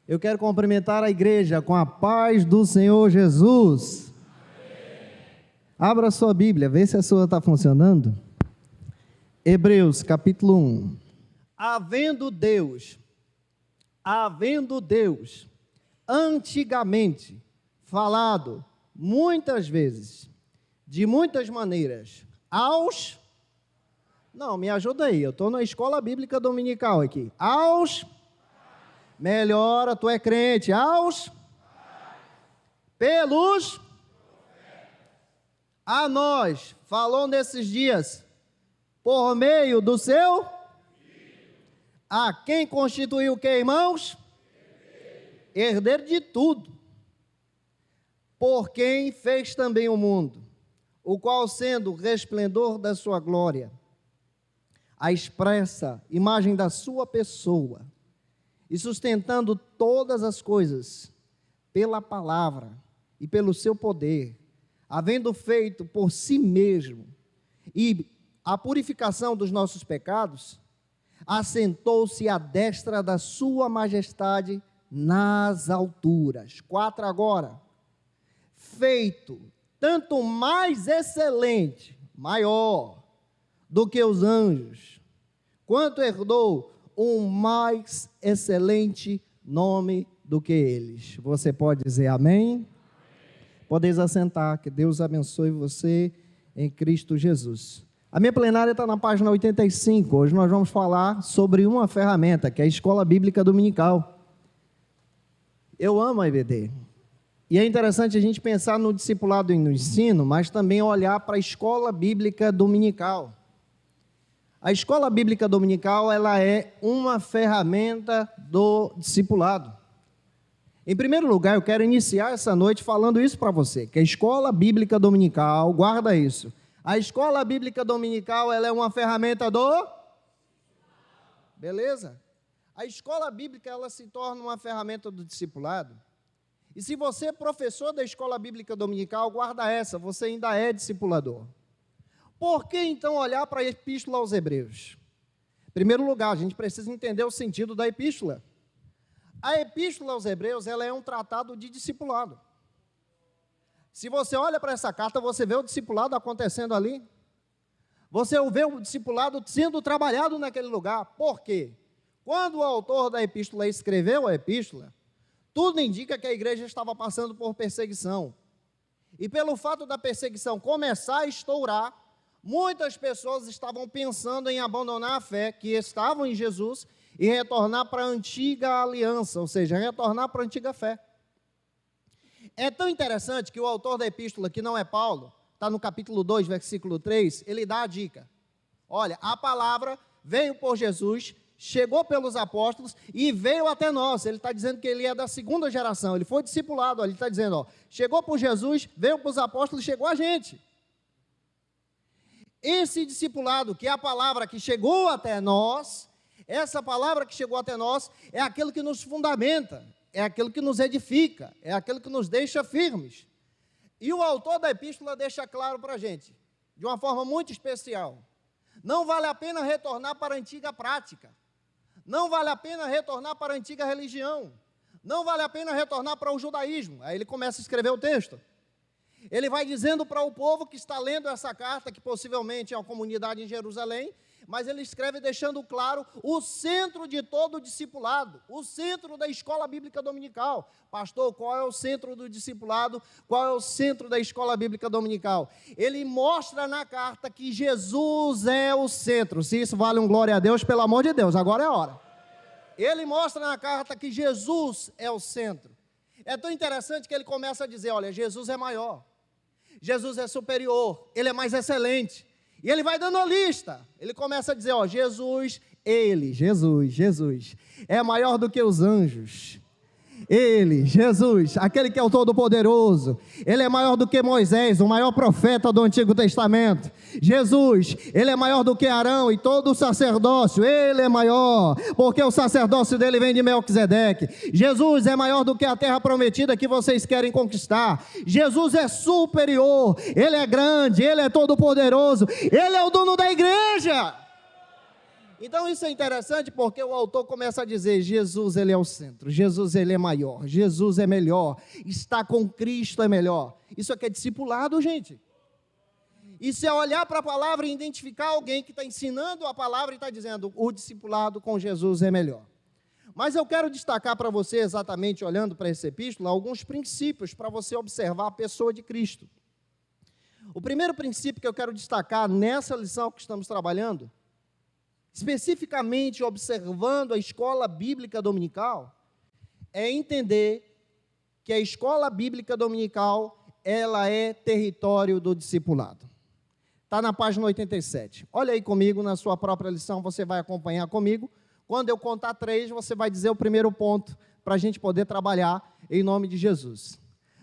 Eu quero cumprimentar a igreja com a paz do Senhor Jesus. Abra sua Bíblia, vê se a sua está funcionando. Hebreus, capítulo 1. Havendo Deus, antigamente, falado muitas vezes, de muitas maneiras, Não, me ajuda aí, eu estou na escola bíblica dominical aqui. Melhora, tu é crente. Pelos, a nós, falou nesses dias, por meio do seu, a quem constituiu o que, irmãos? Herdeiro de tudo, por quem fez também o mundo, o qual sendo o resplendor da sua glória, a expressa imagem da sua pessoa, e sustentando todas as coisas pela palavra e pelo seu poder, havendo feito por si mesmo e a purificação dos nossos pecados, assentou-se à destra da sua majestade nas alturas. 4 agora, feito tanto mais excelente, maior do que os anjos, quanto herdou um mais excelente nome do que eles. Você pode dizer amém? Podeis assentar, que Deus abençoe você em Cristo Jesus. A minha plenária está na página 85, hoje nós vamos falar sobre uma ferramenta, que é a Escola Bíblica Dominical. Eu amo a IBD, e é interessante a gente pensar no discipulado e no ensino, mas também olhar para a Escola Bíblica Dominical. A Escola Bíblica Dominical, ela é uma ferramenta do discipulado. Em primeiro lugar, eu quero iniciar essa noite falando isso para você, que a Escola Bíblica Dominical, guarda isso, a Escola Bíblica Dominical, ela é uma ferramenta do... Beleza? A Escola Bíblica, ela se torna uma ferramenta do discipulado. E se você é professor da Escola Bíblica Dominical, guarda essa, você ainda é discipulador. Por que, então, olhar para a Epístola aos Hebreus? Em primeiro lugar, a gente precisa entender o sentido da Epístola. A Epístola aos Hebreus, ela é um tratado de discipulado. Se você olha para essa carta, você vê o discipulado acontecendo ali. Você vê o discipulado sendo trabalhado naquele lugar. Por quê? Quando o autor da Epístola escreveu a Epístola, tudo indica que a igreja estava passando por perseguição. E pelo fato da perseguição começar a estourar, muitas pessoas estavam pensando em abandonar a fé, que estavam em Jesus, e retornar para a antiga aliança, ou seja, retornar para a antiga fé. É tão interessante que o autor da epístola, que não é Paulo, está no capítulo 2, versículo 3, ele dá a dica. Olha, a palavra veio por Jesus, chegou pelos apóstolos e veio até nós. Ele está dizendo que ele é da segunda geração, ele foi discipulado, ele está dizendo, chegou por Jesus, veio para os apóstolos, chegou a gente. Esse discipulado, que é a palavra que chegou até nós, essa palavra que chegou até nós, é aquilo que nos fundamenta, é aquilo que nos edifica, é aquilo que nos deixa firmes. E o autor da epístola deixa claro para a gente, de uma forma muito especial, não vale a pena retornar para a antiga prática, não vale a pena retornar para a antiga religião, não vale a pena retornar para o judaísmo. Aí ele começa a escrever o texto. Ele vai dizendo para o povo que está lendo essa carta, que possivelmente é uma comunidade em Jerusalém, mas ele escreve deixando claro o centro de todo o discipulado, o centro da Escola Bíblica Dominical. Pastor, qual é o centro do discipulado? Qual é o centro da Escola Bíblica Dominical? Ele mostra na carta que Jesus é o centro. Se isso vale um glória a Deus, pelo amor de Deus, agora é a hora. Ele mostra na carta que Jesus é o centro. É tão interessante que ele começa a dizer, olha, Jesus é maior, Jesus é superior, Ele é mais excelente. E ele vai dando a lista, ele começa a dizer, Jesus, Jesus, é maior do que os anjos. Ele, Jesus, aquele que é o Todo-Poderoso, Ele é maior do que Moisés, o maior profeta do Antigo Testamento. Jesus, Ele é maior do que Arão e todo o sacerdócio, Ele é maior, porque o sacerdócio dele vem de Melquisedeque. Jesus é maior do que a terra prometida que vocês querem conquistar. Jesus é superior, Ele é grande, Ele é todo-poderoso, Ele é o dono da igreja. Então isso é interessante porque o autor começa a dizer, Jesus ele é o centro, Jesus ele é maior, Jesus é melhor, estar com Cristo é melhor. Isso aqui é discipulado, gente. Isso é olhar para a palavra e identificar alguém que está ensinando a palavra e está dizendo, o discipulado com Jesus é melhor. Mas eu quero destacar para você, exatamente olhando para essa epístola, alguns princípios para você observar a pessoa de Cristo. O primeiro princípio que eu quero destacar nessa lição que estamos trabalhando, especificamente observando a escola bíblica dominical, é entender que a escola bíblica dominical, ela é território do discipulado. Está na página 87. Olha aí comigo na sua própria lição, você vai acompanhar comigo. Quando eu contar 3, você vai dizer o primeiro ponto para a gente poder trabalhar em nome de Jesus.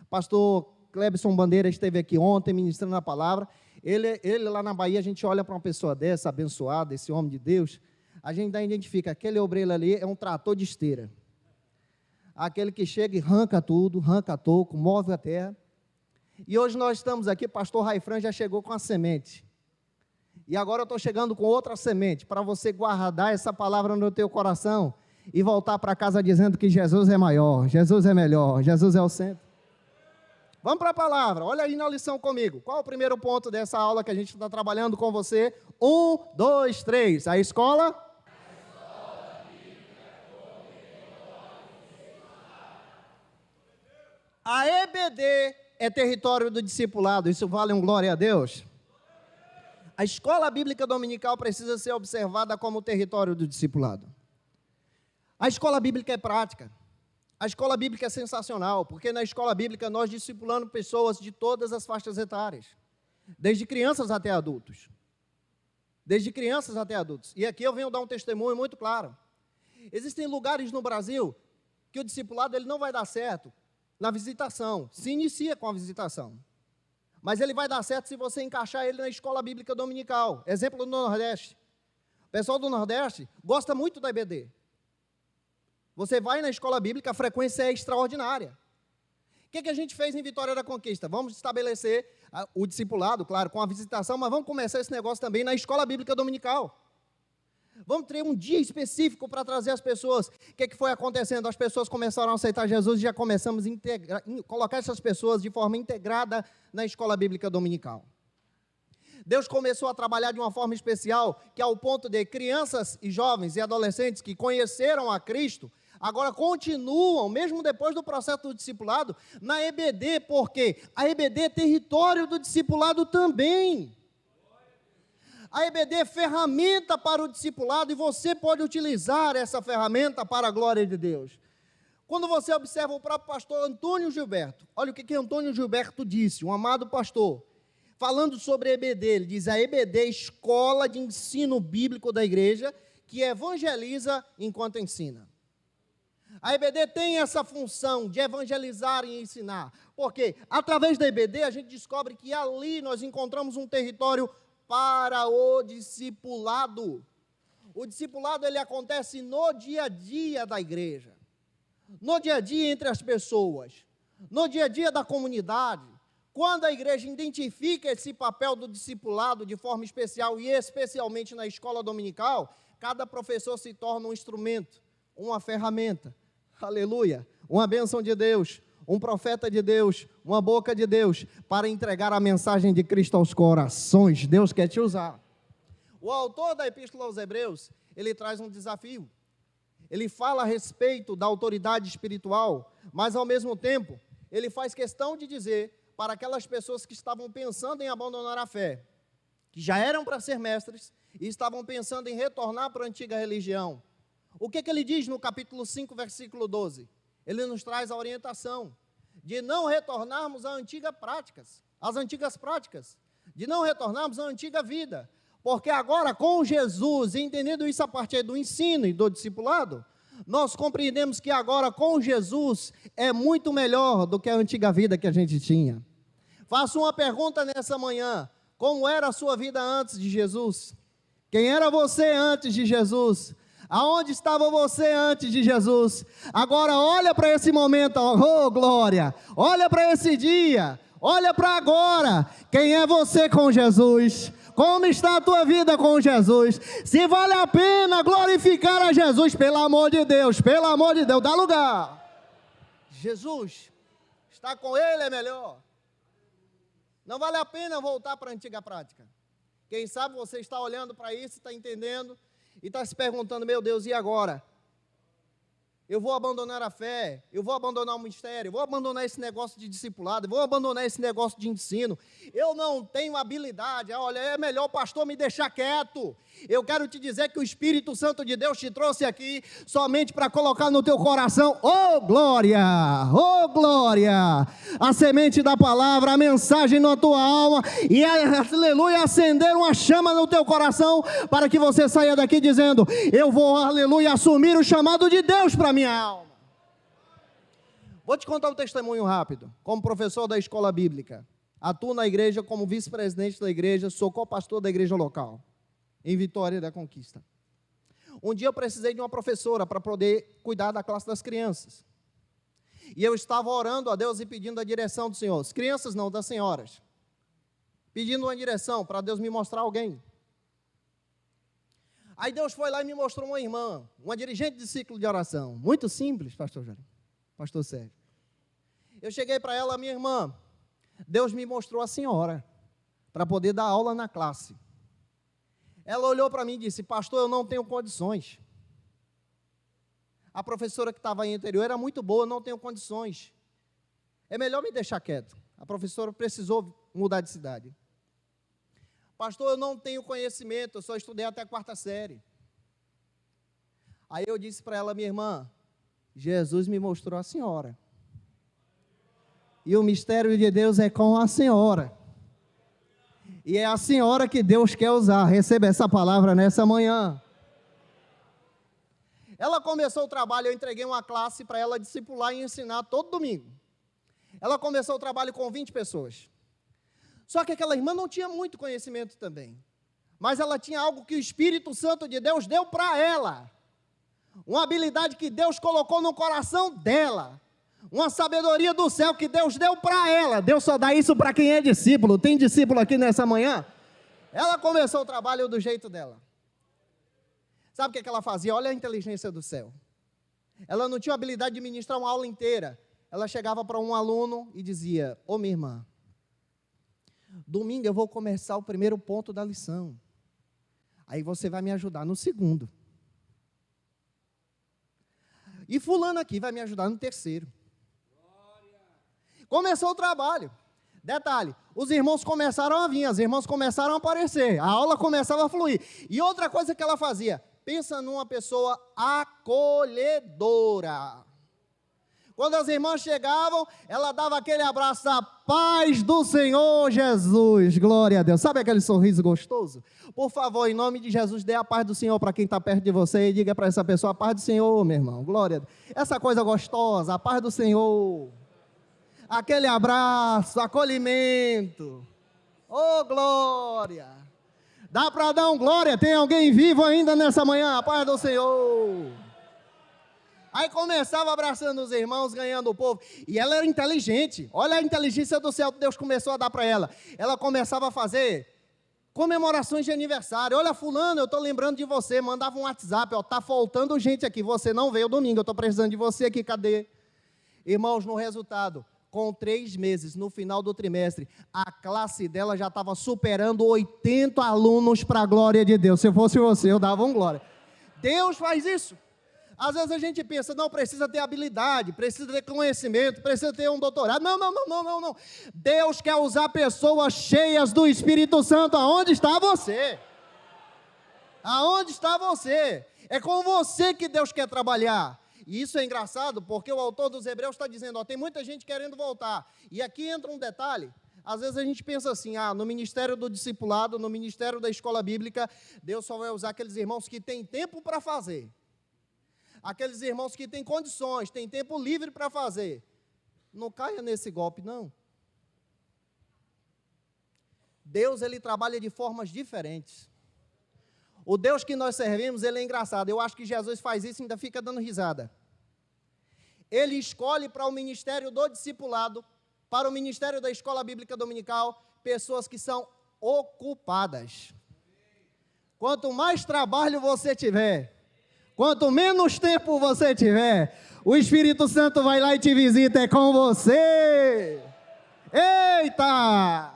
Pastor Clebson Bandeira esteve aqui ontem ministrando a palavra. Ele lá na Bahia, a gente olha para uma pessoa dessa, abençoada, esse homem de Deus, a gente ainda identifica, aquele obreiro ali é um trator de esteira. Aquele que chega e arranca tudo, arranca toco, move a terra. E hoje nós estamos aqui, pastor Raifran já chegou com a semente. E agora eu estou chegando com outra semente, para você guardar essa palavra no teu coração e voltar para casa dizendo que Jesus é maior, Jesus é melhor, Jesus é o centro. Vamos para a palavra, olha aí na lição comigo. Qual é o primeiro ponto dessa aula que a gente está trabalhando com você? 1, 2, 3. A escola? A EBD é território do discipulado, isso vale um glória a Deus? A escola bíblica dominical precisa ser observada como território do discipulado. A escola bíblica é prática. A escola bíblica é sensacional, porque na escola bíblica nós discipulamos pessoas de todas as faixas etárias, desde crianças até adultos. Desde crianças até adultos. E aqui eu venho dar um testemunho muito claro. Existem lugares no Brasil que o discipulado ele não vai dar certo na visitação, se inicia com a visitação. Mas ele vai dar certo se você encaixar ele na escola bíblica dominical. Exemplo do Nordeste. O pessoal do Nordeste gosta muito da EBD. Você vai na escola bíblica, a frequência é extraordinária. O que a gente fez em Vitória da Conquista? Vamos estabelecer o discipulado, claro, com a visitação, mas vamos começar esse negócio também na escola bíblica dominical. Vamos ter um dia específico para trazer as pessoas. O que foi acontecendo? As pessoas começaram a aceitar Jesus e já começamos a colocar essas pessoas de forma integrada na escola bíblica dominical. Deus começou a trabalhar de uma forma especial, que ao ponto de crianças e jovens e adolescentes que conheceram a Cristo, agora continuam, mesmo depois do processo do discipulado, na EBD, porque a EBD é território do discipulado também. A EBD é ferramenta para o discipulado e você pode utilizar essa ferramenta para a glória de Deus. Quando você observa o próprio pastor Antônio Gilberto, olha o que Antônio Gilberto disse, um amado pastor, falando sobre a EBD, ele diz, a EBD é escola de ensino bíblico da igreja que evangeliza enquanto ensina. A EBD tem essa função de evangelizar e ensinar, porque através da EBD a gente descobre que ali nós encontramos um território para o discipulado. O discipulado ele acontece no dia a dia da igreja, no dia a dia entre as pessoas, no dia a dia da comunidade. Quando a igreja identifica esse papel do discipulado de forma especial e especialmente na escola dominical, cada professor se torna um instrumento, uma ferramenta. Aleluia! Uma bênção de Deus, um profeta de Deus, uma boca de Deus, para entregar a mensagem de Cristo aos corações. Deus quer te usar. O autor da Epístola aos Hebreus, ele traz um desafio. Ele fala a respeito da autoridade espiritual, mas ao mesmo tempo, ele faz questão de dizer para aquelas pessoas que estavam pensando em abandonar a fé, que já eram para ser mestres e estavam pensando em retornar para a antiga religião. O que ele diz no capítulo 5, versículo 12? Ele nos traz a orientação de não retornarmos às antigas práticas, de não retornarmos à antiga vida, porque agora com Jesus, entendendo isso a partir do ensino e do discipulado, nós compreendemos que agora com Jesus é muito melhor do que a antiga vida que a gente tinha. Faço uma pergunta nessa manhã, como era a sua vida antes de Jesus? Quem era você antes de Jesus? Aonde estava você antes de Jesus? Agora olha para esse momento, oh glória, olha para esse dia, olha para agora, quem é você com Jesus? como está a tua vida com Jesus, se vale a pena glorificar a Jesus, pelo amor de Deus, dá lugar. Jesus, estar com Ele é melhor. Não vale a pena voltar para a antiga prática. Quem sabe você está olhando para isso, está entendendo, e está se perguntando, meu Deus, e agora? Eu vou abandonar a fé, eu vou abandonar o ministério, eu vou abandonar esse negócio de discipulado, eu vou abandonar esse negócio de ensino, eu não tenho habilidade, olha, é melhor o pastor me deixar quieto. Eu quero te dizer que o Espírito Santo de Deus te trouxe aqui somente para colocar no teu coração, oh glória, a semente da palavra, a mensagem na tua alma, e aleluia, acender uma chama no teu coração, para que você saia daqui dizendo, eu vou, aleluia, assumir o chamado de Deus para minha alma. Vou te contar um testemunho rápido. Como professor da escola bíblica, atuo na igreja como vice-presidente da igreja, sou co-pastor da igreja local, em Vitória da Conquista. Um dia eu precisei de uma professora para poder cuidar da classe das crianças. E eu estava orando a Deus e pedindo a direção do Senhor. As crianças não, das senhoras. Pedindo uma direção para Deus me mostrar alguém. Aí Deus foi lá e me mostrou uma irmã, uma dirigente de ciclo de oração. Muito simples, pastor Sérgio. Eu cheguei para ela, minha irmã, Deus me mostrou a senhora, para poder dar aula na classe. Ela olhou para mim e disse, pastor, eu não tenho condições. A professora que estava aí anterior era muito boa, eu não tenho condições. É melhor me deixar quieto. A professora precisou mudar de cidade. Pastor, eu não tenho conhecimento, eu só estudei até a 4ª série. Aí eu disse para ela, minha irmã, Jesus me mostrou a senhora. E o mistério de Deus é com a senhora. E é a senhora que Deus quer usar. Receba essa palavra nessa manhã. Ela começou o trabalho, eu entreguei uma classe para ela discipular e ensinar todo domingo. Ela começou o trabalho com 20 pessoas. Só que aquela irmã não tinha muito conhecimento também. Mas ela tinha algo que o Espírito Santo de Deus deu para ela. Uma habilidade que Deus colocou no coração dela. Uma sabedoria do céu que Deus deu para ela. Deus só dá isso para quem é discípulo. Tem discípulo aqui nessa manhã? Ela começou o trabalho do jeito dela. Sabe o que ela fazia? Olha a inteligência do céu. Ela não tinha a habilidade de ministrar uma aula inteira. Ela chegava para um aluno e dizia, ô minha irmã, domingo eu vou começar o primeiro ponto da lição. Aí você vai me ajudar no segundo. E fulano aqui vai me ajudar no terceiro. Começou o trabalho. Detalhe, os irmãos começaram a vir, as irmãs começaram a aparecer, a aula começava a fluir. E outra coisa que ela fazia, pensa numa pessoa acolhedora. Quando as irmãs chegavam, ela dava aquele abraço, a paz do Senhor Jesus, glória a Deus. Sabe aquele sorriso gostoso? Por favor, em nome de Jesus, dê a paz do Senhor para quem está perto de você e diga para essa pessoa, a paz do Senhor, meu irmão, glória a Deus. Essa coisa gostosa, a paz do Senhor. Aquele abraço, acolhimento, oh glória, dá para dar um glória, tem alguém vivo ainda nessa manhã, a paz do Senhor. Aí começava abraçando os irmãos, ganhando o povo, e ela era inteligente, olha a inteligência do céu que Deus começou a dar para ela. Ela começava a fazer comemorações de aniversário, olha fulano, eu estou lembrando de você, mandava um WhatsApp, está faltando gente aqui, você não veio domingo, eu estou precisando de você aqui, cadê? Irmãos, no resultado, com 3 meses, no final do trimestre, a classe dela já estava superando 80 alunos para a glória de Deus. Se eu fosse você, eu dava um glória. Deus faz isso. Às vezes a gente pensa, não, precisa ter habilidade, precisa ter conhecimento, precisa ter um doutorado. Não. Deus quer usar pessoas cheias do Espírito Santo. Aonde está você? Aonde está você? É com você que Deus quer trabalhar. E isso é engraçado, porque o autor dos Hebreus está dizendo, tem muita gente querendo voltar. E aqui entra um detalhe, às vezes a gente pensa assim, no ministério do discipulado, no ministério da escola bíblica, Deus só vai usar aqueles irmãos que têm tempo para fazer. Aqueles irmãos que têm condições, têm tempo livre para fazer. Não caia nesse golpe, não. Deus, ele trabalha de formas diferentes. O Deus que nós servimos, ele é engraçado. Eu acho que Jesus faz isso e ainda fica dando risada. Ele escolhe para o ministério do discipulado, para o ministério da escola bíblica dominical, pessoas que são ocupadas. Quanto mais trabalho você tiver, quanto menos tempo você tiver, o Espírito Santo vai lá e te visita, é com você. Eita!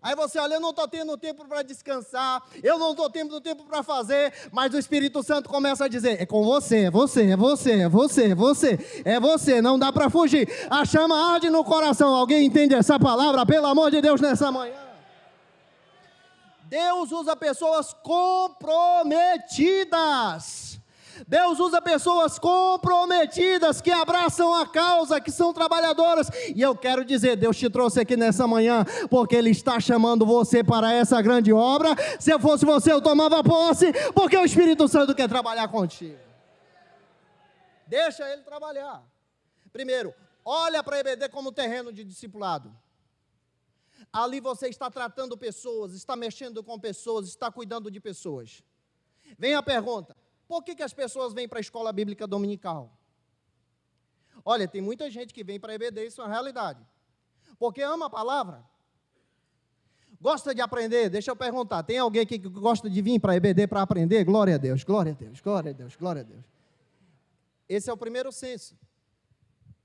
Aí você olha, eu não estou tendo tempo para descansar, eu não estou tendo tempo para fazer, mas o Espírito Santo começa a dizer, é com você, é você, é você, é você, é você, é você, não dá para fugir. A chama arde no coração, alguém entende essa palavra? Pelo amor de Deus, nessa manhã. Deus usa pessoas comprometidas. Deus usa pessoas comprometidas, que abraçam a causa, que são trabalhadoras. E eu quero dizer, Deus te trouxe aqui nessa manhã, porque Ele está chamando você para essa grande obra. Se eu fosse você, eu tomava posse, porque o Espírito Santo quer trabalhar contigo. Deixa Ele trabalhar. Primeiro, olha para a EBD como terreno de discipulado. Ali você está tratando pessoas, está mexendo com pessoas, está cuidando de pessoas. Vem a pergunta: por que as pessoas vêm para a escola bíblica dominical? Olha, tem muita gente que vem para a EBD, isso é uma realidade. Porque ama a palavra. Gosta de aprender? Deixa eu perguntar, tem alguém aqui que gosta de vir para a EBD para aprender? Glória a Deus, glória a Deus, glória a Deus, glória a Deus. Esse é o primeiro senso.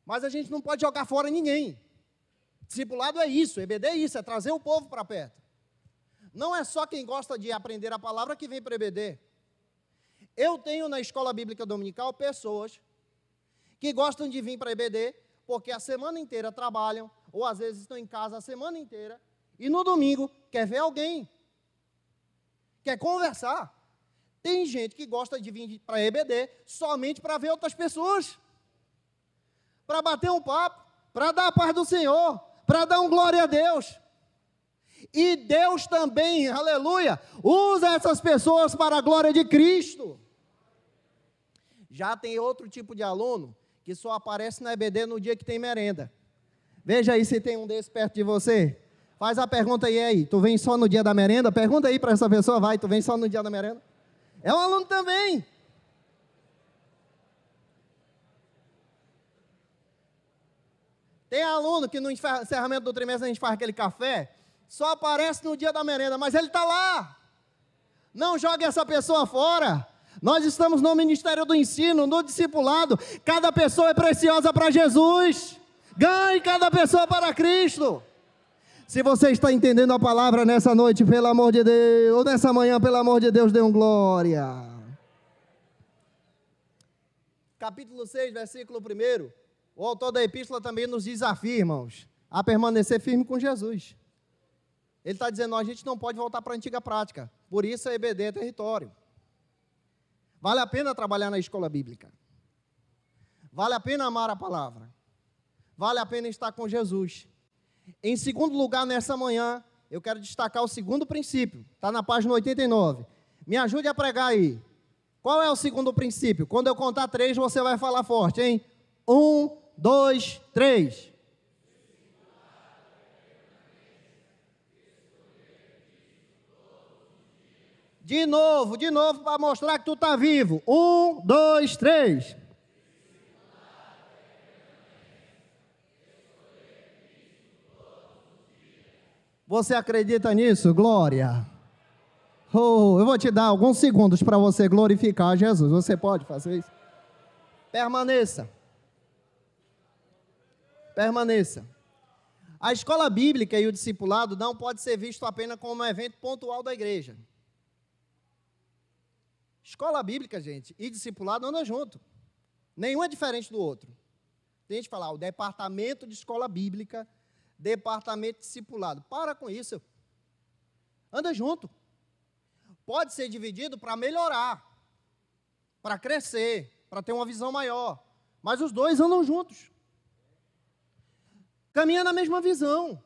Mas a gente não pode jogar fora ninguém. Discipulado é isso, EBD é isso, é trazer o povo para perto. Não é só quem gosta de aprender a palavra que vem para a EBD. Eu tenho na escola bíblica dominical pessoas que gostam de vir para a EBD porque a semana inteira trabalham, ou às vezes estão em casa a semana inteira, e no domingo quer ver alguém, quer conversar. Tem gente que gosta de vir para a EBD somente para ver outras pessoas, para bater um papo, para dar a paz do Senhor, para dar um glória a Deus. E Deus também, aleluia, usa essas pessoas para a glória de Cristo. Já tem outro tipo de aluno que só aparece na EBD no dia que tem merenda. Veja aí se tem um desse perto de você. Faz a pergunta aí, tu vem só no dia da merenda? Pergunta aí para essa pessoa, vai, tu vem só no dia da merenda? É um aluno também. Tem aluno que no encerramento do trimestre a gente faz aquele café, só aparece no dia da merenda, mas ele está lá. Não jogue essa pessoa fora. Nós estamos no ministério do ensino, no discipulado. Cada pessoa é preciosa para Jesus. Ganhe cada pessoa para Cristo. Se você está entendendo a palavra nessa noite, pelo amor de Deus, ou nessa manhã, pelo amor de Deus, dê um glória. Capítulo 6, versículo 1. O autor da epístola também nos desafia, irmãos, a permanecer firme com Jesus. Ele está dizendo, a gente não pode voltar para a antiga prática. Por isso a EBD é território. Vale a pena trabalhar na escola bíblica. Vale a pena amar a palavra. Vale a pena estar com Jesus. Em segundo lugar, nessa manhã, eu quero destacar o segundo princípio. Está na página 89. Me ajude a pregar aí. Qual é o segundo princípio? Quando eu contar 3, você vai falar forte, hein? 1, 2, 3. De novo, para mostrar que tu está vivo. 1, 2, 3. Você acredita nisso? Glória. Oh, eu vou te dar alguns segundos para você glorificar Jesus. Você pode fazer isso? Permaneça. Permaneça. A escola bíblica e o discipulado não pode ser visto apenas como um evento pontual da igreja. Escola bíblica, gente, e discipulado andam junto. Nenhum é diferente do outro. Tem gente que fala, o departamento de escola bíblica, departamento de discipulado. Para com isso. Anda junto. Pode ser dividido para melhorar, para crescer, para ter uma visão maior. Mas os dois andam juntos. Caminha na mesma visão.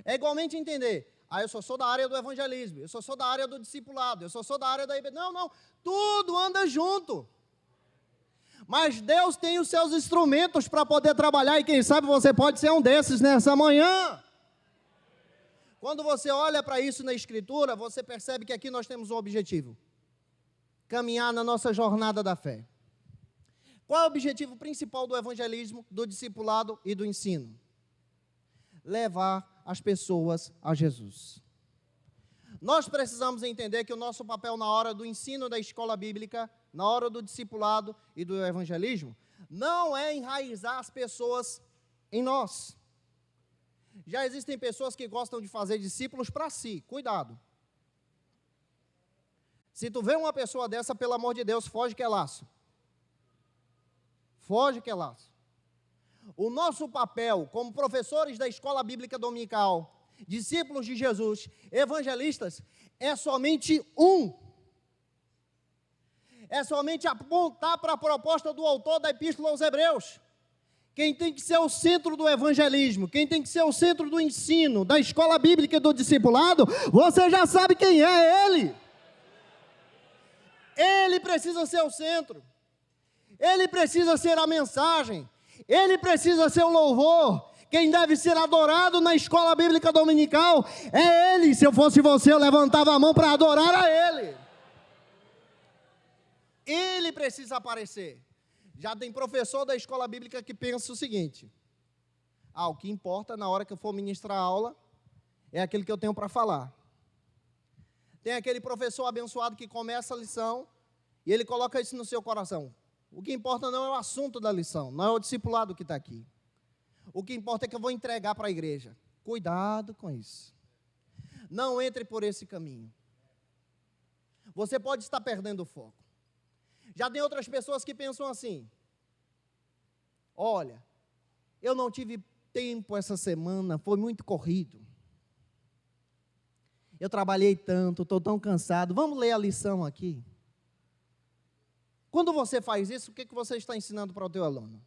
É igualmente entender. Eu só sou da área do evangelismo, eu só sou da área do discipulado, eu só sou da área da IBD. Não, tudo anda junto. Mas Deus tem os seus instrumentos para poder trabalhar, e quem sabe você pode ser um desses nessa manhã. Quando você olha para isso na Escritura, você percebe que aqui nós temos um objetivo: caminhar na nossa jornada da fé. Qual é o objetivo principal do evangelismo, do discipulado e do ensino? Levar as pessoas a Jesus. Nós precisamos entender que o nosso papel na hora do ensino da escola bíblica, na hora do discipulado e do evangelismo, não é enraizar as pessoas em nós. Já existem pessoas que gostam de fazer discípulos para si, cuidado. Se tu vê uma pessoa dessa, pelo amor de Deus, foge que é laço. Foge que é laço. O nosso papel como professores da escola bíblica dominical, discípulos de Jesus, evangelistas, é somente um. É somente apontar para a proposta do autor da Epístola aos Hebreus. Quem tem que ser o centro do evangelismo, quem tem que ser o centro do ensino, da escola bíblica e do discipulado, você já sabe quem é ele. Ele precisa ser o centro. Ele precisa ser a mensagem. Ele precisa ser o louvor. Quem deve ser adorado na escola bíblica dominical é ele. Se eu fosse você, eu levantava a mão para adorar a ele. Ele precisa aparecer. Já tem professor da escola bíblica que pensa o seguinte: o que importa na hora que eu for ministrar a aula é aquilo que eu tenho para falar. Tem aquele professor abençoado que começa a lição e ele coloca isso no seu coração. O que importa não é o assunto da lição, não é o discipulado que está aqui. O que importa é que eu vou entregar para a igreja. Cuidado com isso. Não entre por esse caminho. Você pode estar perdendo o foco. Já tem outras pessoas que pensam assim: olha, eu não tive tempo essa semana, foi muito corrido. Eu trabalhei tanto, estou tão cansado, vamos ler a lição aqui. Quando você faz isso, o que você está ensinando para o teu aluno?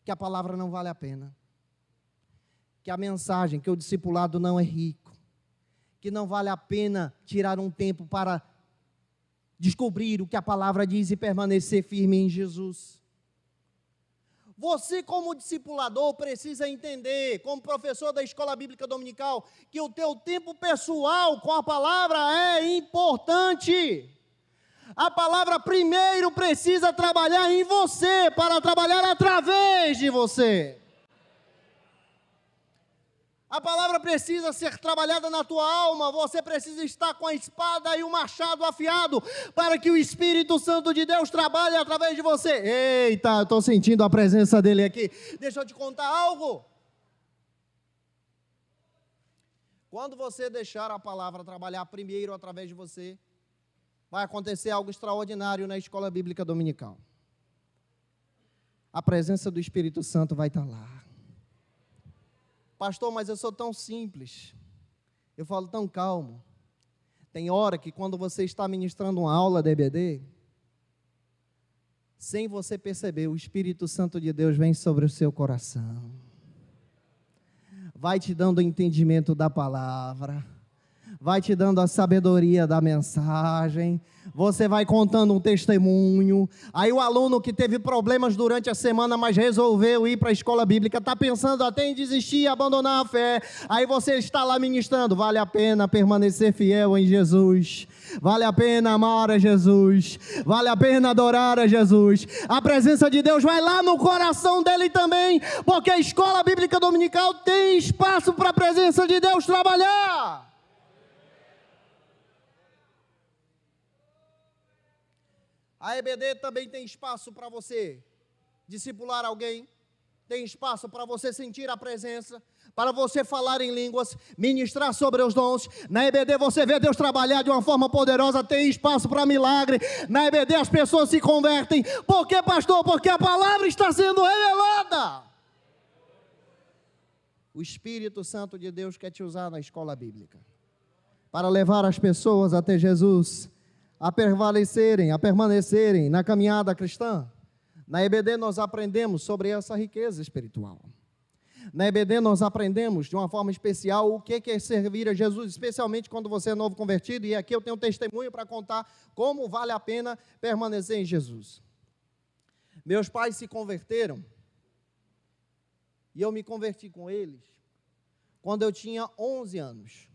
Que a palavra não vale a pena. Que a mensagem, que o discipulado não é rico. Que não vale a pena tirar um tempo para descobrir o que a palavra diz e permanecer firme em Jesus. Você, como discipulador, precisa entender, como professor da escola bíblica dominical, que o teu tempo pessoal com a palavra é importante. A palavra primeiro precisa trabalhar em você, para trabalhar através de você. A palavra precisa ser trabalhada na tua alma, você precisa estar com a espada e o machado afiado, para que o Espírito Santo de Deus trabalhe através de você. Eita, eu estou sentindo a presença dele aqui. Deixa eu te contar algo. Quando você deixar a palavra trabalhar primeiro através de você, vai acontecer algo extraordinário na escola bíblica dominical. A presença do Espírito Santo vai estar lá. Pastor, mas eu sou tão simples, eu falo tão calmo. Tem hora que quando você está ministrando uma aula da EBD, sem você perceber, o Espírito Santo de Deus vem sobre o seu coração, vai te dando o entendimento da palavra, vai te dando a sabedoria da mensagem, você vai contando um testemunho, aí o aluno que teve problemas durante a semana, mas resolveu ir para a escola bíblica, está pensando até em desistir e abandonar a fé, aí você está lá ministrando, vale a pena permanecer fiel em Jesus, vale a pena amar a Jesus, vale a pena adorar a Jesus, a presença de Deus vai lá no coração dele também, porque a escola bíblica dominical tem espaço para a presença de Deus trabalhar. A EBD também tem espaço para você discipular alguém, tem espaço para você sentir a presença, para você falar em línguas, ministrar sobre os dons. Na EBD você vê Deus trabalhar de uma forma poderosa, tem espaço para milagre. Na EBD as pessoas se convertem. Por quê, pastor? Porque a palavra está sendo revelada. O Espírito Santo de Deus quer te usar na escola bíblica, para levar as pessoas até Jesus, a permanecerem na caminhada cristã. Na EBD nós aprendemos sobre essa riqueza espiritual. Na EBD nós aprendemos de uma forma especial o que é servir a Jesus, especialmente quando você é novo convertido, e aqui eu tenho um testemunho para contar como vale a pena permanecer em Jesus. Meus pais se converteram, e eu me converti com eles quando eu tinha 11 anos.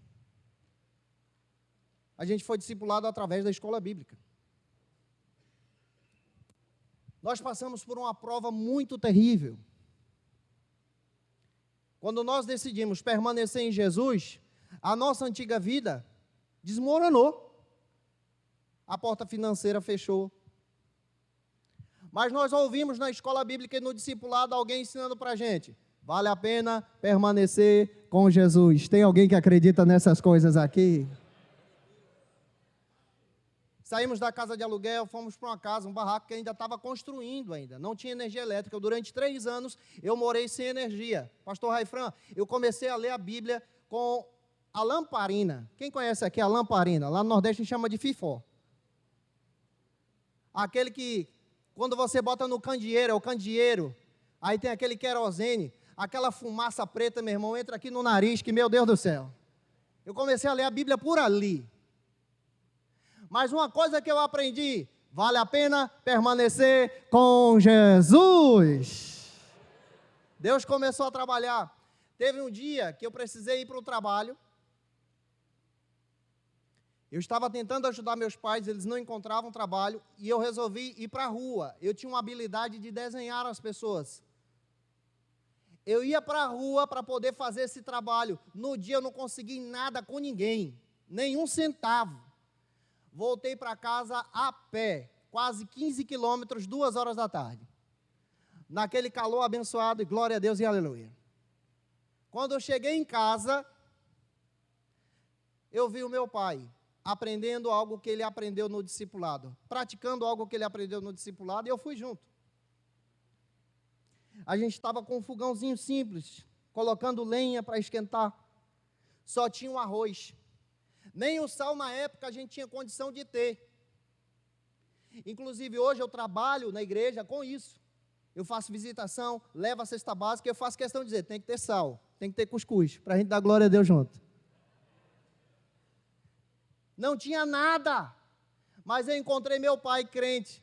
A gente foi discipulado através da escola bíblica. Nós passamos por uma prova muito terrível. quando nós decidimos permanecer em Jesus, a nossa antiga vida desmoronou. A porta financeira fechou. Mas nós ouvimos na escola bíblica e no discipulado alguém ensinando para a gente: vale a pena permanecer com Jesus. Tem alguém que acredita nessas coisas aqui? Saímos da casa de aluguel, fomos para uma casa, um barraco que ainda estava construindo ainda. Não tinha energia elétrica. Durante 3 anos eu morei sem energia. Pastor Raifran, eu comecei a ler a Bíblia com a lamparina. Quem conhece aqui a lamparina? Lá no Nordeste a gente chama de fifó. Aquele que, quando você bota no candeeiro, é o candeeiro. Aí tem aquele querosene, aquela fumaça preta, meu irmão, entra aqui no nariz, que meu Deus do céu. Eu comecei a ler a Bíblia por ali. Mas uma coisa que eu aprendi: vale a pena permanecer com Jesus. Deus começou a trabalhar. Teve um dia que eu precisei ir para o trabalho. Eu estava tentando ajudar meus pais, eles não encontravam trabalho, e eu resolvi ir para a rua. Eu tinha uma habilidade de desenhar as pessoas. Eu ia para a rua para poder fazer esse trabalho. No dia eu não consegui nada com ninguém, nenhum centavo. Voltei para casa a pé, quase 15 quilômetros, 2 horas da tarde. Naquele calor abençoado, e glória a Deus e aleluia. Quando eu cheguei em casa, eu vi o meu pai aprendendo algo que ele aprendeu no discipulado, praticando algo que ele aprendeu no discipulado, e eu fui junto. A gente estava com um fogãozinho simples, colocando lenha para esquentar. Só tinha um arroz. Nem o sal na época a gente tinha condição de ter. Inclusive hoje eu trabalho na igreja com isso. Eu faço visitação, levo a cesta básica, eu faço questão de dizer: tem que ter sal, tem que ter cuscuz, para a gente dar glória a Deus junto. Não tinha nada, mas eu encontrei meu pai crente,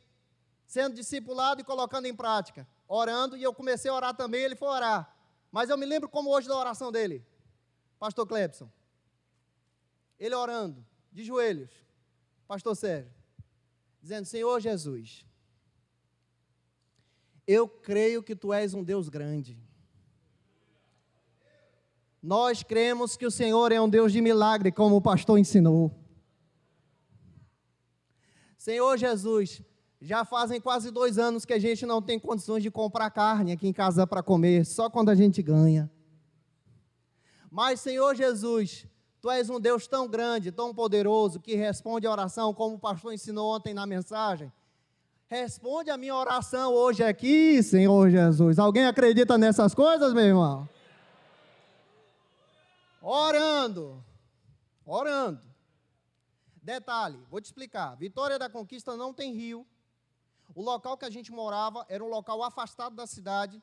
sendo discipulado e colocando em prática, orando, e eu comecei a orar também, ele foi orar. Mas eu me lembro como hoje da oração dele, pastor Clebson. Ele orando, de joelhos, pastor Sérgio, dizendo: Senhor Jesus, eu creio que Tu és um Deus grande. Nós cremos que o Senhor é um Deus de milagre, como o pastor ensinou. Senhor Jesus, já fazem quase 2 anos que a gente não tem condições de comprar carne aqui em casa para comer, só quando a gente ganha. Mas, Senhor Jesus, Tu és um Deus tão grande, tão poderoso, que responde a oração, como o pastor ensinou ontem na mensagem. Responde a minha oração hoje aqui, Senhor Jesus. Alguém acredita nessas coisas, meu irmão? Orando. Detalhe, vou te explicar. Vitória da Conquista não tem rio. O local que a gente morava era um local afastado da cidade.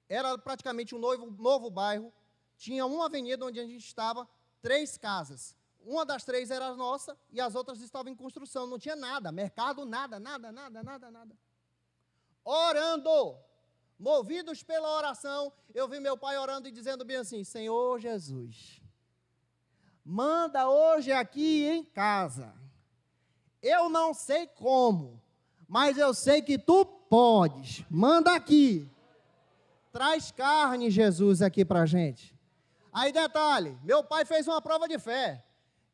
Era praticamente um novo bairro. Tinha uma avenida onde a gente estava, 3 casas. Uma das 3 era a nossa e as outras estavam em construção. Não tinha nada, mercado, nada. Orando, movidos pela oração, eu vi meu pai orando e dizendo bem assim: Senhor Jesus, manda hoje aqui em casa. Eu não sei como, mas eu sei que Tu podes. Manda aqui. Traz carne, Jesus, aqui para a gente. Aí detalhe, meu pai fez uma prova de fé.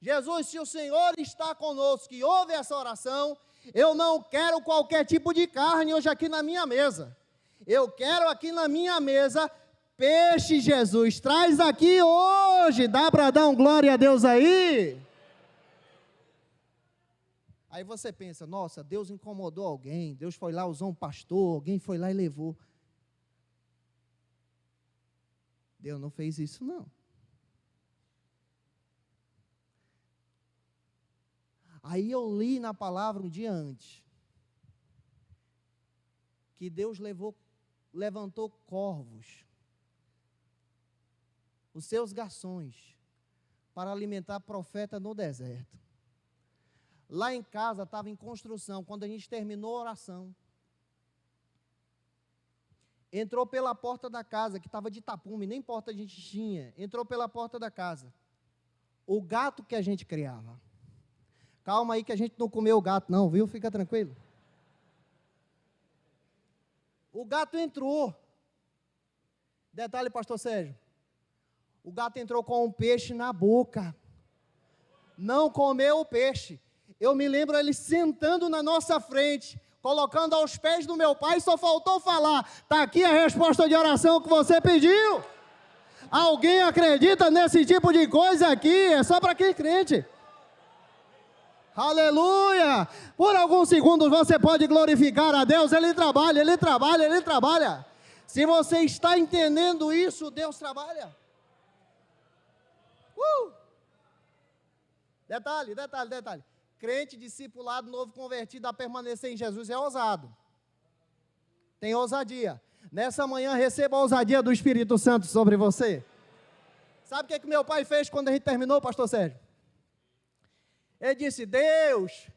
Jesus, se o Senhor está conosco e ouve essa oração, eu não quero qualquer tipo de carne hoje aqui na minha mesa. Eu quero aqui na minha mesa peixe, Jesus. Traz aqui hoje. Dá para dar um glória a Deus aí? Aí você pensa: nossa, Deus incomodou alguém. Deus foi lá, usou um pastor, alguém foi lá e levou. Deus não fez isso, não. Aí eu li na palavra um dia antes, que Deus levantou corvos, os seus garçons, para alimentar profeta no deserto. Lá em casa estava em construção, quando a gente terminou a oração, entrou pela porta da casa, que estava de tapume, nem porta a gente tinha, entrou pela porta da casa, o gato que a gente criava. Calma aí que a gente não comeu o gato não, viu? Fica tranquilo. O gato entrou. Detalhe, pastor Sérgio, O gato entrou com um peixe na boca. Não comeu o peixe. Eu me lembro ele sentando na nossa frente, colocando aos pés do meu pai, só faltou falar: está aqui a resposta de oração que você pediu. Alguém acredita nesse tipo de coisa aqui? É só para quem é crente. Aleluia! Por alguns segundos você pode glorificar a Deus. Ele trabalha, Ele trabalha, Ele trabalha. Se você está entendendo isso, Deus trabalha. Detalhe. Crente, discipulado, novo convertido a permanecer em Jesus é ousado. Tem ousadia. Nessa manhã receba a ousadia do Espírito Santo sobre você. Sabe o que meu pai fez quando a gente terminou, pastor Sérgio? Ele disse: Deus,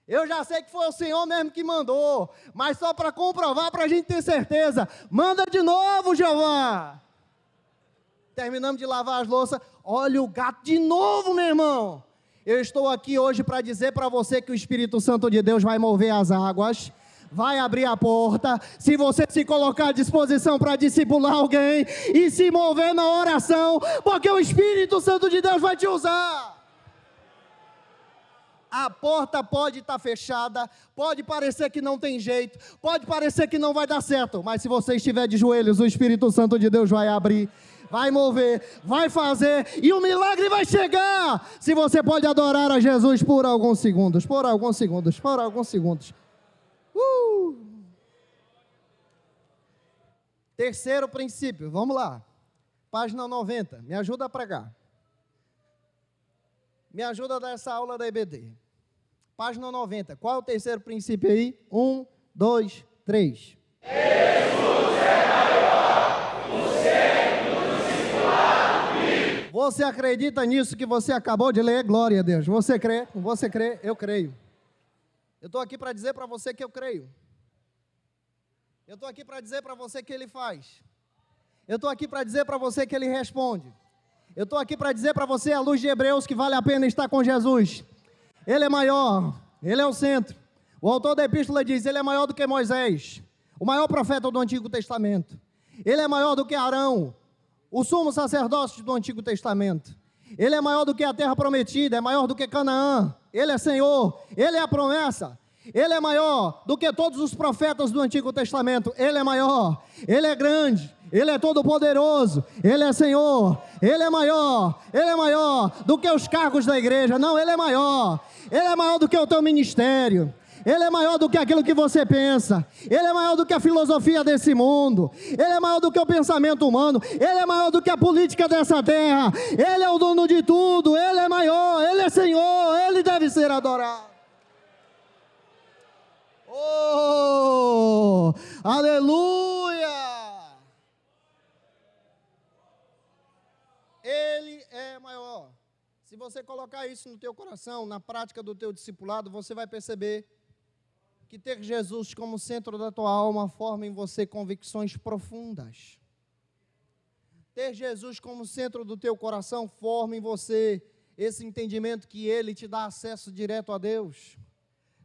eu já sei que foi o Senhor mesmo que mandou, mas só para comprovar, para a gente ter certeza, manda de novo, Jeová. Terminamos de lavar as louças, olha o gato de novo, meu irmão. Eu estou aqui hoje para dizer para você que o Espírito Santo de Deus vai mover as águas, vai abrir a porta, se você se colocar à disposição para discipular alguém e se mover na oração, porque o Espírito Santo de Deus vai te usar. A porta pode estar fechada, pode parecer que não tem jeito, pode parecer que não vai dar certo, mas se você estiver de joelhos, o Espírito Santo de Deus vai abrir, vai mover, vai fazer, e o milagre vai chegar, se você pode adorar a Jesus por alguns segundos. Terceiro princípio, vamos lá, página 90, me ajuda a pregar, me ajuda a dar essa aula da EBD, página 90, qual é o terceiro princípio aí? 1, 2, 3. Jesus é maior, o centro do discipulado vivo. Você acredita nisso que você acabou de ler? Glória a Deus. Você crê? Você crê? Eu creio. Eu estou aqui para dizer para você que eu creio. Eu estou aqui para dizer para você que Ele faz. Eu estou aqui para dizer para você que Ele responde. Eu estou aqui para dizer para você, à luz de Hebreus, que vale a pena estar com Jesus. Ele é maior, Ele é o centro. O autor da epístola diz: Ele é maior do que Moisés, o maior profeta do Antigo Testamento. Ele é maior do que Arão, o sumo sacerdote do Antigo Testamento. Ele é maior do que a terra prometida, é maior do que Canaã. Ele é Senhor, Ele é a promessa. Ele é maior do que todos os profetas do Antigo Testamento. Ele é maior, Ele é grande, Ele é todo poderoso, Ele é Senhor, Ele é maior do que os cargos da igreja. Não, Ele é maior do que o teu ministério. Ele é maior do que aquilo que você pensa. Ele é maior do que a filosofia desse mundo. Ele é maior do que o pensamento humano. Ele é maior do que a política dessa terra. Ele é o dono de tudo. Ele é maior, Ele é Senhor, Ele deve ser adorado. Oh, aleluia! Ele é maior. Se você colocar isso no teu coração, na prática do teu discipulado, você vai perceber que ter Jesus como centro da tua alma forma em você convicções profundas. Ter Jesus como centro do teu coração forma em você esse entendimento que Ele te dá acesso direto a Deus.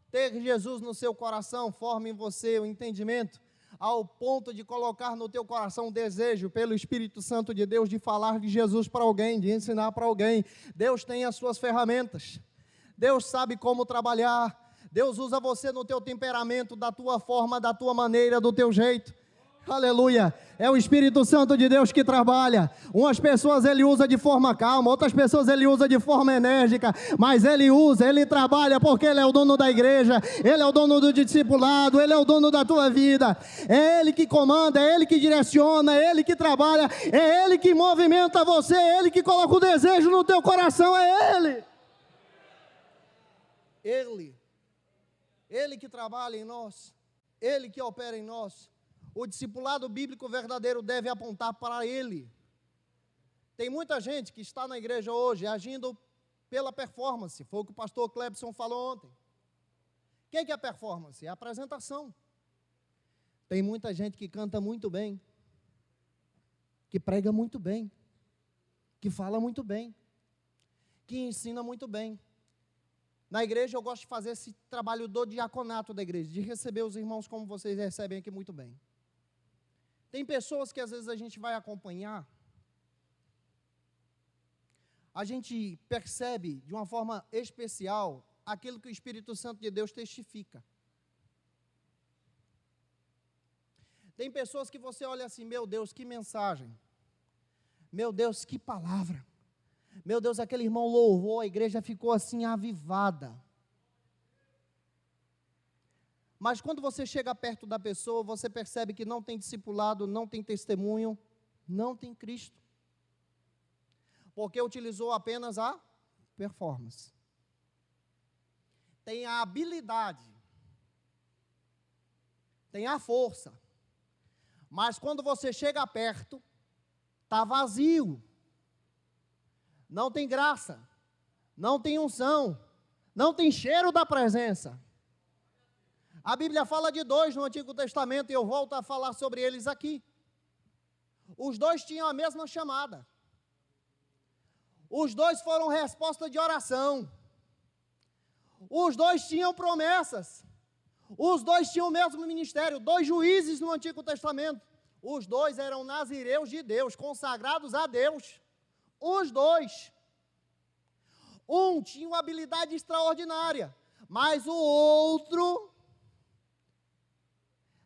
Ter Jesus no seu coração forma em você o entendimento ao ponto de colocar no teu coração o desejo pelo Espírito Santo de Deus de falar de Jesus para alguém, de ensinar para alguém. Deus tem as suas ferramentas, Deus sabe como trabalhar, Deus usa você no teu temperamento, da tua forma, da tua maneira, do teu jeito. Aleluia, é o Espírito Santo de Deus que trabalha. Umas pessoas Ele usa de forma calma, outras pessoas Ele usa de forma enérgica, mas Ele trabalha porque Ele é o dono da igreja, Ele é o dono do discipulado, Ele é o dono da tua vida. É Ele que comanda, é Ele que direciona, é Ele que trabalha, é Ele que movimenta você, é Ele que coloca o desejo no teu coração, é Ele que trabalha em nós, Ele que opera em nós. O discipulado bíblico verdadeiro deve apontar para Ele. Tem muita gente que está na igreja hoje agindo pela performance, foi o que o pastor Clebson falou ontem. O que é a performance? É a apresentação. Tem muita gente que canta muito bem, que prega muito bem, que fala muito bem, que ensina muito bem. Na igreja eu gosto de fazer esse trabalho do diaconato da igreja, de receber os irmãos como vocês recebem aqui muito bem. Tem pessoas que às vezes a gente vai acompanhar a gente percebe de uma forma especial aquilo que o Espírito Santo de Deus testifica. Tem pessoas que você olha assim, meu Deus, que mensagem. Meu Deus, que palavra. Meu Deus, aquele irmão louvou, a igreja ficou assim avivada. Mas quando você chega perto da pessoa, você percebe que não tem discipulado, não tem testemunho, não tem Cristo. Porque utilizou apenas a performance. Tem a habilidade, tem a força. Mas quando você chega perto, está vazio. Não tem graça, não tem unção, não tem cheiro da presença. A Bíblia fala de dois no Antigo Testamento e eu volto a falar sobre eles aqui. Os dois tinham a mesma chamada. Os dois foram resposta de oração. Os dois tinham promessas. Os dois tinham o mesmo ministério. Dois juízes no Antigo Testamento. Os dois eram nazireus de Deus, consagrados a Deus. Os dois. Um tinha uma habilidade extraordinária, mas o outro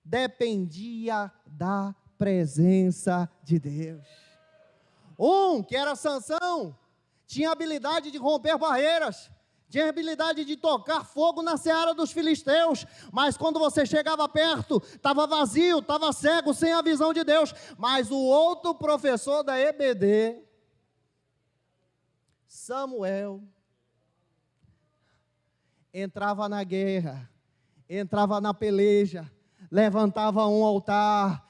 dependia da presença de Deus. Um, que era Sansão, tinha habilidade de romper barreiras, tinha habilidade de tocar fogo na seara dos filisteus, mas quando você chegava perto, estava vazio, estava cego, sem a visão de Deus. Mas o outro professor da EBD, Samuel, entrava na guerra, entrava na peleja, levantava um altar,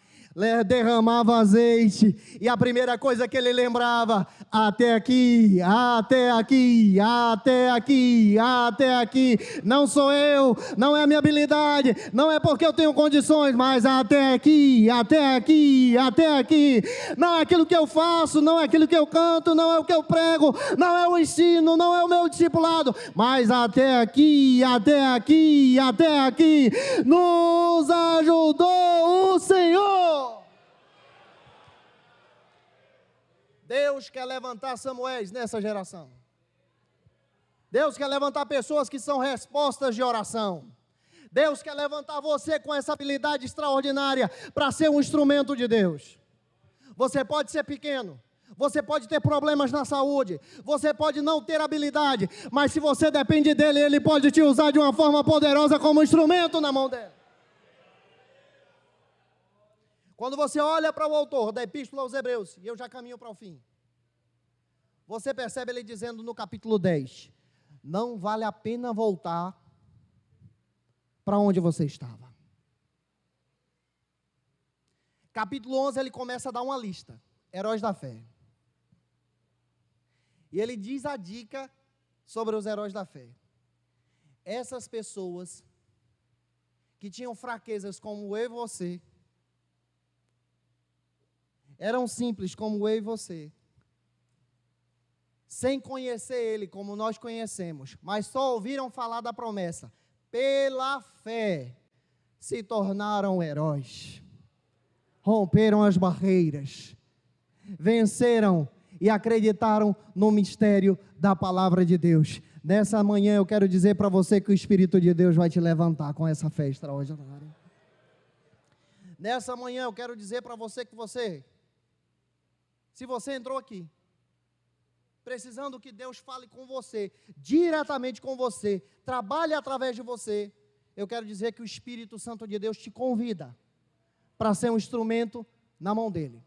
derramava azeite, e a primeira coisa que ele lembrava, até aqui, até aqui, até aqui, até aqui, não sou eu, não é a minha habilidade, não é porque eu tenho condições, mas até aqui, até aqui, até aqui, não é aquilo que eu faço, não é aquilo que eu canto, não é o que eu prego, não é o ensino, não é o meu discipulado, mas até aqui, até aqui, até aqui, nos ajudou o Senhor. Deus quer levantar Samuéis nessa geração. Deus quer levantar pessoas que são respostas de oração. Deus quer levantar você com essa habilidade extraordinária para ser um instrumento de Deus. Você pode ser pequeno, você pode ter problemas na saúde, você pode não ter habilidade, mas se você depende dele, ele pode te usar de uma forma poderosa como instrumento na mão dele. Quando você olha para o autor da Epístola aos Hebreus, e eu já caminho para o fim, você percebe ele dizendo no capítulo 10, não vale a pena voltar para onde você estava. Capítulo 11 ele começa a dar uma lista, heróis da fé. E ele diz a dica sobre os heróis da fé. Essas pessoas que tinham fraquezas como eu e você, eram simples como eu e você, sem conhecer ele como nós conhecemos, mas só ouviram falar da promessa, pela fé se tornaram heróis, romperam as barreiras, venceram e acreditaram no mistério da palavra de Deus. Nessa manhã eu quero dizer para você que o Espírito de Deus vai te levantar com essa fé extraordinária. Nessa manhã eu quero dizer para você que se você entrou aqui, precisando que Deus fale com você, diretamente com você, trabalhe através de você, eu quero dizer que o Espírito Santo de Deus te convida para ser um instrumento na mão dele.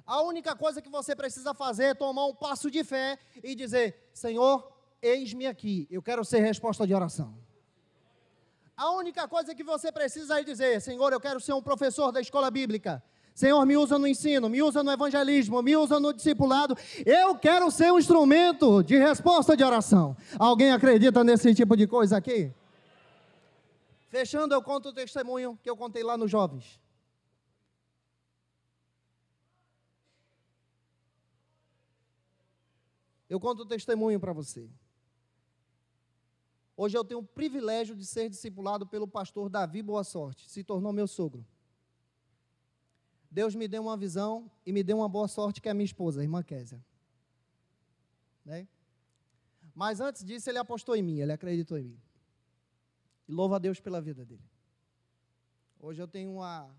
A única coisa que você precisa fazer é tomar um passo de fé e dizer, Senhor, eis-me aqui, eu quero ser resposta de oração. A única coisa que você precisa é dizer, Senhor, eu quero ser um professor da escola bíblica. Senhor, me usa no ensino, me usa no evangelismo, me usa no discipulado. Eu quero ser um instrumento de resposta de oração. Alguém acredita nesse tipo de coisa aqui? Fechando, eu conto o testemunho que eu contei lá nos jovens. Eu conto o testemunho para você. Hoje eu tenho o privilégio de ser discipulado pelo pastor Davi Boa Sorte, se tornou meu sogro. Deus me deu uma visão e me deu uma boa sorte que é a minha esposa, a irmã Késia. né? Mas antes disso, ele apostou em mim, ele acreditou em mim. E louvo a Deus pela vida dele. Hoje eu tenho uma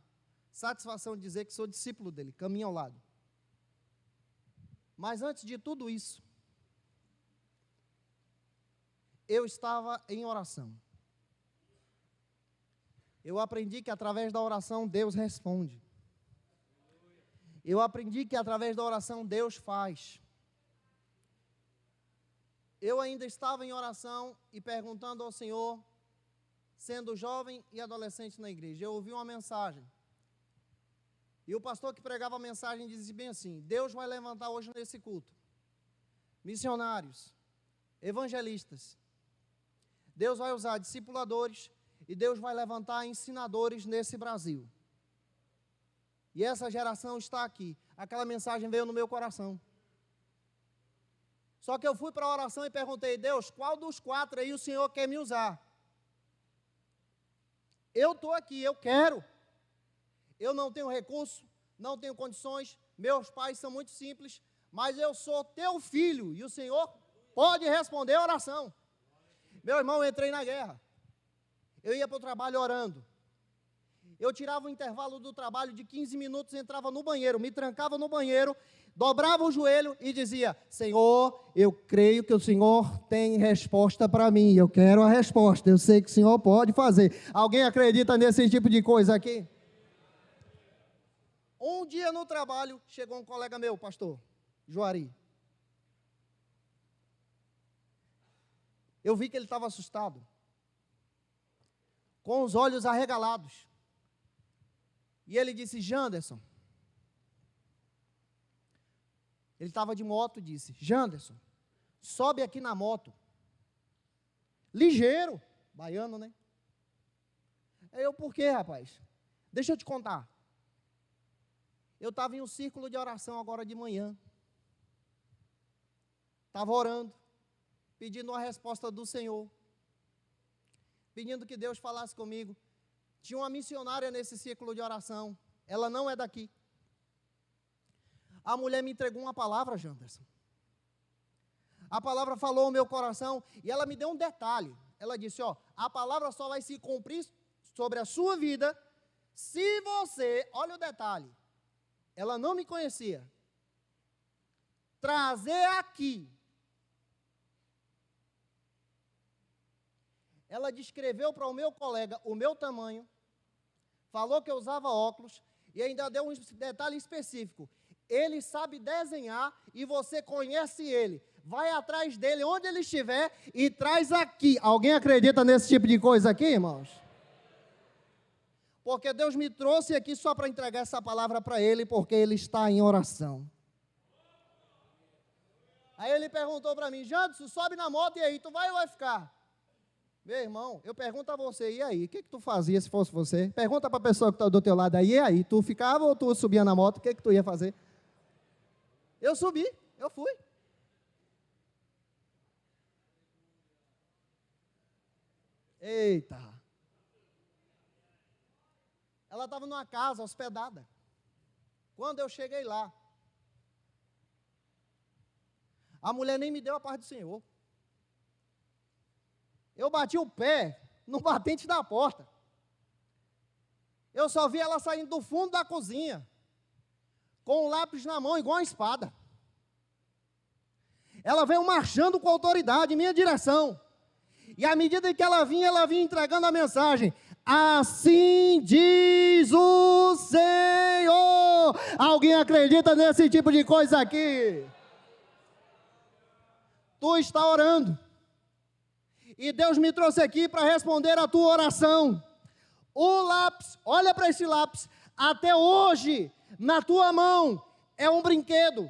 satisfação de dizer que sou discípulo dele, caminho ao lado. Mas antes de tudo isso, eu estava em oração. Eu aprendi que através da oração Deus responde. Eu aprendi que através da oração Deus faz. Eu ainda estava em oração e perguntando ao Senhor, sendo jovem e adolescente na igreja, eu ouvi uma mensagem. E o pastor que pregava a mensagem dizia bem assim: Deus vai levantar hoje nesse culto missionários, evangelistas. Deus vai usar discipuladores e Deus vai levantar ensinadores nesse Brasil. E essa geração está aqui. Aquela mensagem veio no meu coração. Só que eu fui para a oração e perguntei: Deus, qual dos 4 aí o Senhor quer me usar? Eu estou aqui, eu quero. Eu não tenho recurso, não tenho condições, meus pais são muito simples, mas eu sou teu filho e o Senhor pode responder a oração. Meu irmão, eu entrei na guerra. Eu ia para o trabalho orando. Eu tirava um intervalo do trabalho de 15 minutos, entrava no banheiro, me trancava no banheiro, dobrava o joelho e dizia: Senhor, eu creio que o Senhor tem resposta para mim, eu quero a resposta, eu sei que o Senhor pode fazer. Alguém acredita nesse tipo de coisa aqui? Um dia no trabalho, chegou um colega meu, pastor Juari. Eu vi que ele estava assustado, com os olhos arregalados. E ele disse: Janderson. Ele estava de moto e disse: Janderson, sobe aqui na moto. Ligeiro, baiano, né? Aí eu: por quê, rapaz? Deixa eu te contar. Eu estava em um círculo de oração agora de manhã. Estava orando, pedindo uma resposta do Senhor, pedindo que Deus falasse comigo. Tinha uma missionária nesse círculo de oração, ela não é daqui. A mulher me entregou uma palavra, Janderson. A palavra falou ao meu coração e ela me deu um detalhe. Ela disse: ó, a palavra só vai se cumprir sobre a sua vida se você, olha o detalhe, ela não me conhecia, trazer aqui. Ela descreveu para o meu colega o meu tamanho, falou que eu usava óculos e ainda deu um detalhe específico: ele sabe desenhar e você conhece ele. Vai atrás dele onde ele estiver e traz aqui. Alguém acredita nesse tipo de coisa aqui, irmãos? Porque Deus me trouxe aqui só para entregar essa palavra para ele, porque ele está em oração. Aí ele perguntou para mim: Janderson, sobe na moto e aí, tu vai ou vai ficar? Meu irmão, eu pergunto a você: e aí, o que tu fazia se fosse você? Pergunta para a pessoa que está do teu lado aí: e aí, tu ficava ou tu subia na moto? O que tu ia fazer? Eu subi, eu fui. Eita! Ela estava numa casa hospedada. Quando eu cheguei lá, a mulher nem me deu a paz do Senhor. Eu bati o pé no batente da porta. Eu só vi ela saindo do fundo da cozinha, com um lápis na mão, igual uma espada. Ela veio marchando com autoridade em minha direção. E à medida que ela vinha entregando a mensagem: assim diz o Senhor. Alguém acredita nesse tipo de coisa aqui? Tu está orando. E Deus me trouxe aqui para responder a tua oração. O lápis, olha para esse lápis, até hoje, na tua mão, é um brinquedo.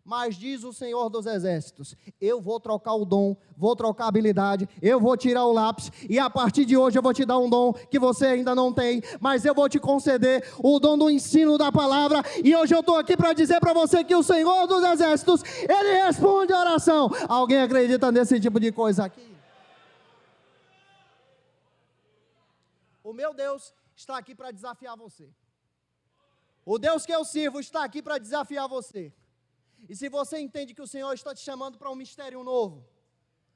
Mas diz o Senhor dos Exércitos: eu vou trocar o dom, vou trocar a habilidade, eu vou tirar o lápis, e a partir de hoje eu vou te dar um dom que você ainda não tem, mas eu vou te conceder o dom do ensino da palavra. E hoje eu estou aqui para dizer para você que o Senhor dos Exércitos, Ele responde a oração. Alguém acredita nesse tipo de coisa aqui? O meu Deus está aqui para desafiar você. O Deus que eu sirvo está aqui para desafiar você. E se você entende que o Senhor está te chamando para um mistério novo,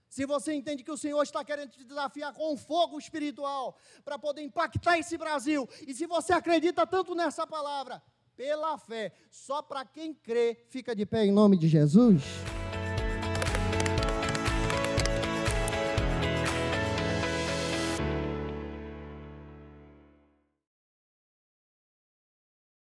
se você entende que o Senhor está querendo te desafiar com um fogo espiritual, para poder impactar esse Brasil, e se você acredita tanto nessa palavra, pela fé, só para quem crê, fica de pé em nome de Jesus.